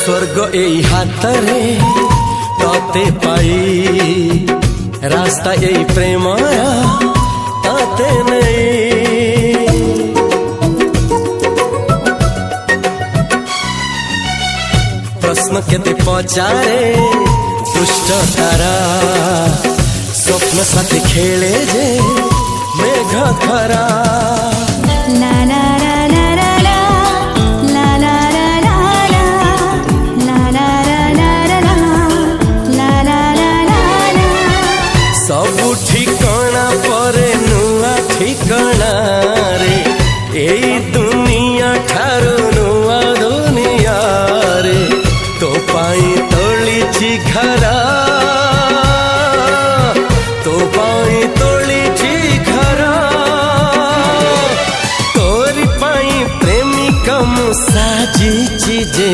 स्वर्ग एई हातरे तते पाई रास्ता एई प्रेम तते नहीं। प्रश्न केते पचारे दुष्ट तारा स्वप्न साथी खेले जे मेघ खरा। ला ला ला ला ला ला ला ला ला ला ला ला ला ला ला। सबु ठिकाना परे नुआ ठिकाना रे एई दुनिया ठारू नुआ दुनिया रे। तो पाई तोलिछि घरा तो पाई तोलिछि घरा तोरी पाई प्रेमिका मु साजिछि जे।